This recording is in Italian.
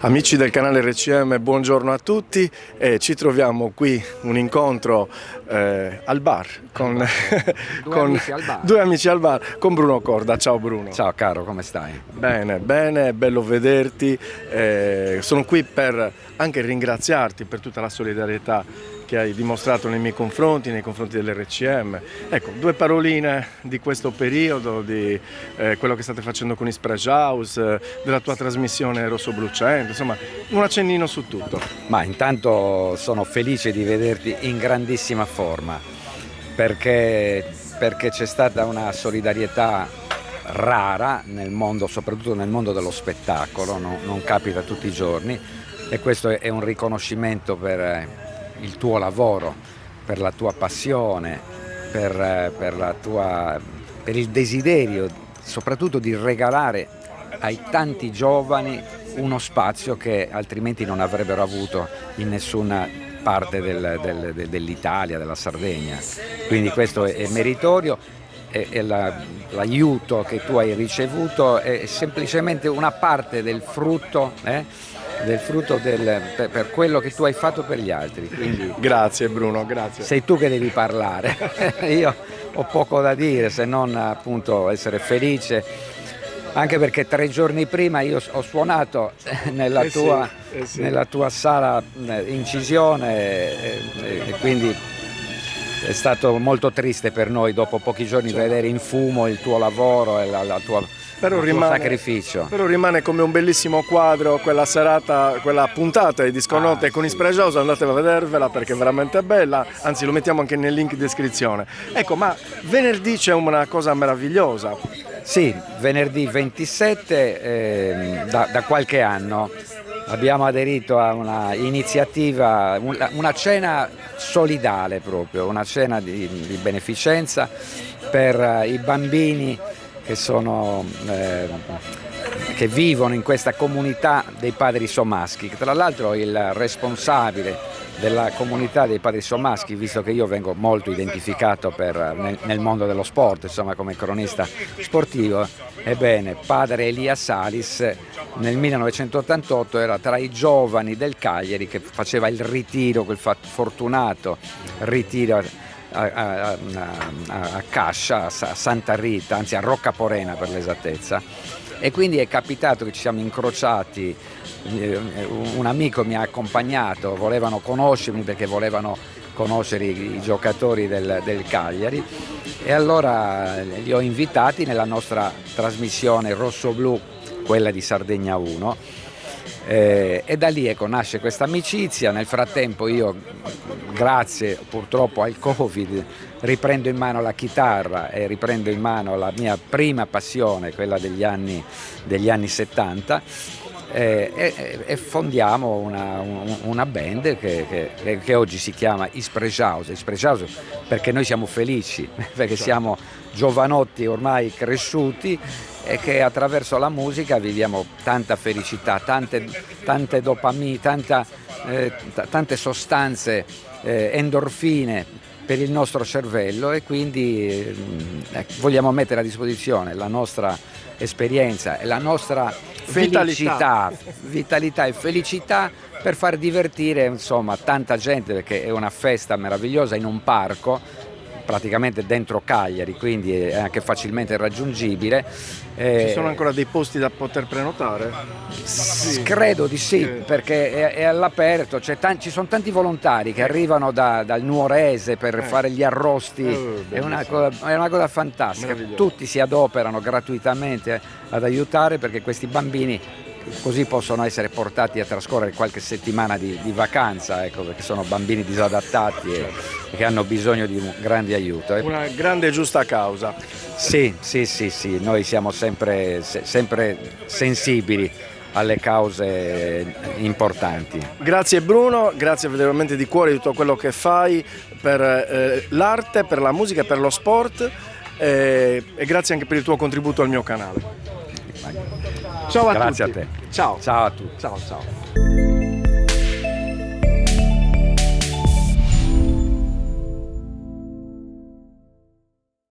Amici del canale RCM, buongiorno a tutti. Ci troviamo qui, un incontro al bar con, due amici al bar con Bruno Corda. Ciao Bruno. Ciao caro, come stai? Bene, bene, è bello vederti. Sono qui per anche ringraziarti per tutta la solidarietà che hai dimostrato nei miei confronti, nei confronti dell'RCM. Ecco, due paroline di questo periodo, di quello che state facendo con Ispreja House, della tua trasmissione Rosso Blu 100, insomma un accennino su tutto. Ma intanto sono felice di vederti in grandissima forma perché c'è stata una solidarietà rara nel mondo, soprattutto nel mondo dello spettacolo, non capita tutti i giorni, e questo è un riconoscimento per il tuo lavoro, per la tua passione, per il desiderio soprattutto di regalare ai tanti giovani uno spazio che altrimenti non avrebbero avuto in nessuna parte dell'Italia, della Sardegna. Quindi questo è meritorio, e l'aiuto che tu hai ricevuto è semplicemente una parte del frutto per quello che tu hai fatto per gli altri. Quindi grazie Bruno, grazie. Sei tu che devi parlare. Io ho poco da dire se non appunto essere felice, anche perché 3 giorni prima io ho suonato nella tua sala incisione, e quindi è stato molto triste per noi dopo pochi giorni vedere in fumo il tuo lavoro e il tuo sacrificio. Però rimane come un bellissimo quadro quella serata, quella puntata di Disco Notte con Ispreja House. Andatela a vedervela perché è veramente bella, anzi lo mettiamo anche nel link in descrizione. Ecco, ma venerdì c'è una cosa meravigliosa. Sì, venerdì 27 da qualche anno abbiamo aderito a una iniziativa, una cena solidale proprio, una cena di beneficenza per i bambini che vivono in questa comunità dei padri sommaschi. Tra l'altro il responsabile della comunità dei padri sommaschi, visto che io vengo molto identificato nel mondo dello sport, insomma come cronista sportivo, ebbene padre Elia Salis nel 1988 era tra i giovani del Cagliari che faceva il ritiro, quel fortunato ritiro a Cascia, a Santa Rita, anzi a Roccaporena per l'esattezza, e quindi è capitato che ci siamo incrociati. Un amico mi ha accompagnato, volevano conoscermi perché volevano conoscere i giocatori del Cagliari, e allora li ho invitati nella nostra trasmissione Rosso Blu, quella di Sardegna 1, e da lì nasce questa amicizia. Nel frattempo io, grazie purtroppo al Covid, riprendo in mano la chitarra e riprendo in mano la mia prima passione, quella degli anni 70, e fondiamo una band che oggi si chiama Ispreja House. Ispreja House perché noi siamo felici, perché siamo giovanotti ormai cresciuti e che attraverso la musica viviamo tanta felicità, tante dopamine, tante sostanze endorfine per il nostro cervello, e quindi vogliamo mettere a disposizione la nostra esperienza e la nostra vitalità e felicità per far divertire insomma tanta gente, perché è una festa meravigliosa in un parco praticamente dentro Cagliari, quindi è anche facilmente raggiungibile. Ci sono ancora dei posti da poter prenotare? Credo di sì, perché è all'aperto, ci sono tanti volontari che arrivano dal Nuorese per fare gli arrosti, è una cosa fantastica. Tutti si adoperano gratuitamente ad aiutare, perché questi bambini così possono essere portati a trascorrere qualche settimana di vacanza, ecco, perché sono bambini disadattati e che hanno bisogno di un grande aiuto. Una grande e giusta causa. Sì, noi siamo sempre sensibili alle cause importanti. Grazie Bruno, grazie veramente di cuore di tutto quello che fai per l'arte, per la musica, per lo sport, e grazie anche per il tuo contributo al mio canale. Ciao a tutti. Grazie a te. Ciao a tutti. Ciao.